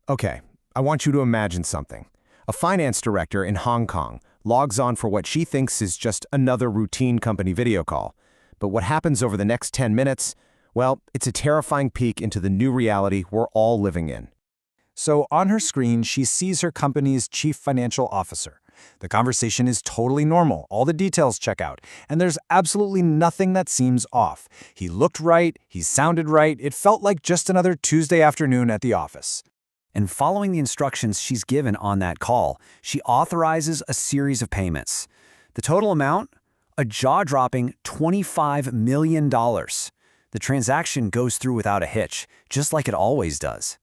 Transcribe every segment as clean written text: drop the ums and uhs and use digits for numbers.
Okay, I want you to imagine something. A finance director in Hong Kong logs on for what she thinks is just another routine company video call. But what happens over the next 10 minutes? Well, it's a terrifying peek into the new reality we're all living in. So on her screen, she sees her company's chief financial officer. The conversation is totally normal, all the details check out, and there's absolutely nothing that seems off. He looked right, he sounded right, it felt like just another Tuesday afternoon at the office. And following the instructions she's given on that call, she authorizes a series of payments. The total amount? A jaw-dropping $25 million. The transaction goes through without a hitch, just like it always does.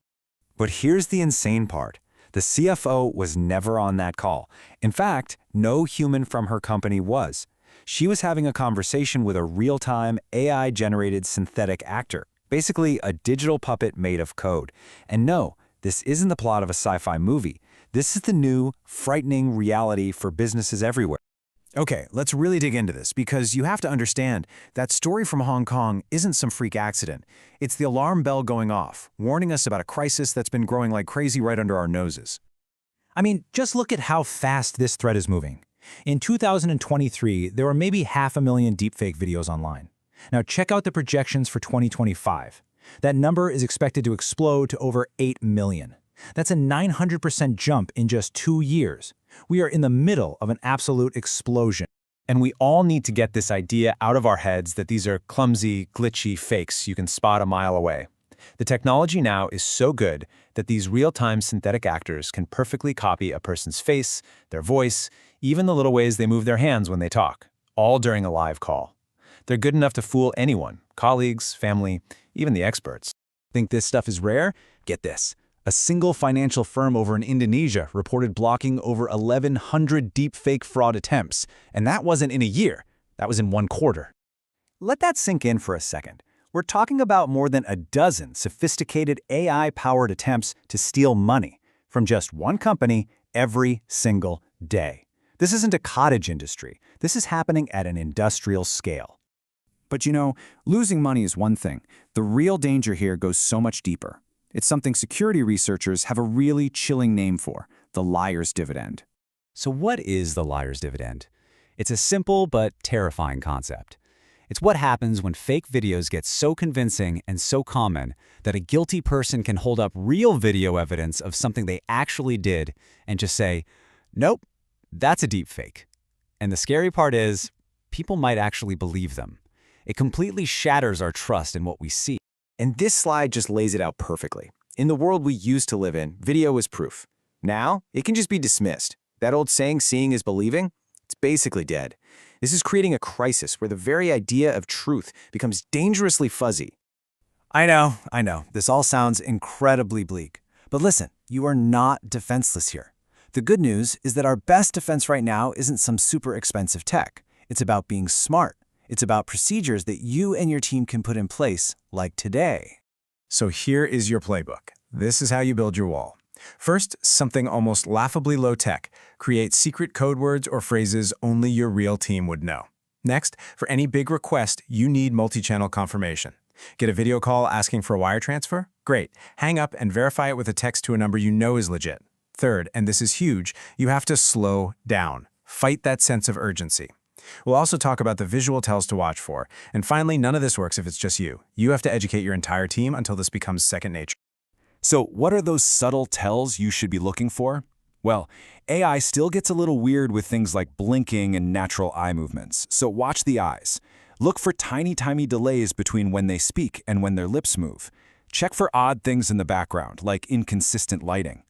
But here's the insane part. The CFO was never on that call. In fact, no human from her company was. She was having a conversation with a real-time, AI-generated synthetic actor, basically a digital puppet made of code. And no, this isn't the plot of a sci-fi movie. This is the new, frightening reality for businesses everywhere. Okay, let's really dig into this, because you have to understand that story from Hong Kong isn't some freak accident. It's the alarm bell going off, warning us about a crisis that's been growing like crazy right under our noses. I mean, just look at how fast this thread is moving. In 2023, there were maybe 500,000 deepfake videos online. Now check out the projections for 2025. That number is expected to explode to over 8 million. That's a 900% jump in just 2 years. We are in the middle of an absolute explosion. And we all need to get this idea out of our heads that these are clumsy, glitchy fakes you can spot a mile away. The technology now is so good that these real-time synthetic actors can perfectly copy a person's face, their voice, even the little ways they move their hands when they talk, all during a live call. They're good enough to fool anyone, colleagues, family, even the experts. Think this stuff is rare? Get this. A single financial firm over in Indonesia reported blocking over 1,100 deepfake fraud attempts, and that wasn't in a year. That was in 1 quarter. Let that sink in for a second. We're talking about more than a dozen sophisticated AI-powered attempts to steal money from just one company every single day. This isn't a cottage industry. This is happening at an industrial scale. But you know, losing money is one thing. The real danger here goes so much deeper. It's something security researchers have a really chilling name for: the liar's dividend. So what is the liar's dividend? It's a simple but terrifying concept. It's what happens when fake videos get so convincing and so common that a guilty person can hold up real video evidence of something they actually did and just say, "Nope, that's a deepfake." And the scary part is, people might actually believe them. It completely shatters our trust in what we see. And this slide just lays it out perfectly. In the world we used to live in, video is proof. Now, it can just be dismissed. That old saying, seeing is believing, it's basically dead. This is creating a crisis where the very idea of truth becomes dangerously fuzzy. I know. This all sounds incredibly bleak. But listen, you are not defenseless here. The good news is that our best defense right now isn't some super expensive tech. It's about being smart. It's about procedures that you and your team can put in place, like today. So here is your playbook. This is how you build your wall. First, something almost laughably low-tech. Create secret code words or phrases only your real team would know. Next, for any big request, you need multi-channel confirmation. Get a video call asking for a wire transfer? Great. Hang up and verify it with a text to a number you know is legit. Third, and this is huge, you have to slow down. Fight that sense of urgency. We'll also talk about the visual tells to watch for. And finally, none of this works if it's just you. You have to educate your entire team until this becomes second nature. So what are those subtle tells you should be looking for? Well, AI still gets a little weird with things like blinking and natural eye movements, so watch the eyes. Look for tiny delays between when they speak and when their lips move. Check for odd things in the background, like inconsistent lighting.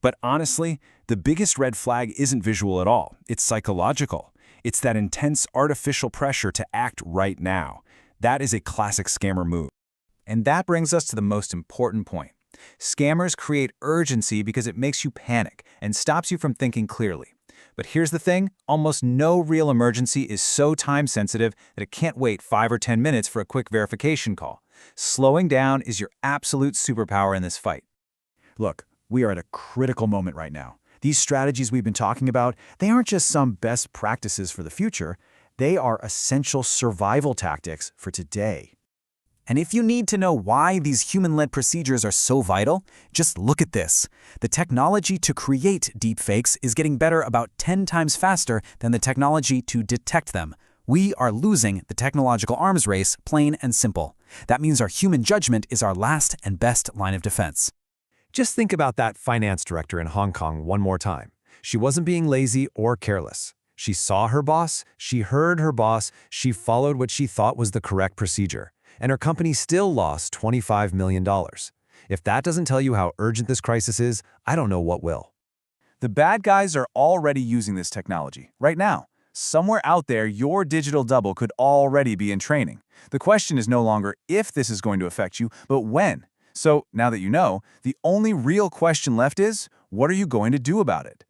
But honestly, the biggest red flag isn't visual at all. It's psychological. It's that intense artificial pressure to act right now. That is a classic scammer move. And that brings us to the most important point. Scammers create urgency because it makes you panic and stops you from thinking clearly. But here's the thing, almost no real emergency is so time-sensitive that it can't wait 5 or 10 minutes for a quick verification call. Slowing down is your absolute superpower in this fight. Look, we are at a critical moment right now. These strategies we've been talking about, they aren't just some best practices for the future. They are essential survival tactics for today. And if you need to know why these human-led procedures are so vital, just look at this. The technology to create deepfakes is getting better about 10 times faster than the technology to detect them. We are losing the technological arms race, plain and simple. That means our human judgment is our last and best line of defense. Just think about that finance director in Hong Kong one more time. She wasn't being lazy or careless. She saw her boss, she heard her boss, she followed what she thought was the correct procedure. And her company still lost $25 million. If that doesn't tell you how urgent this crisis is, I don't know what will. The bad guys are already using this technology, right now. Somewhere out there, your digital double could already be in training. The question is no longer if this is going to affect you, but when. So, now that you know, the only real question left is, what are you going to do about it?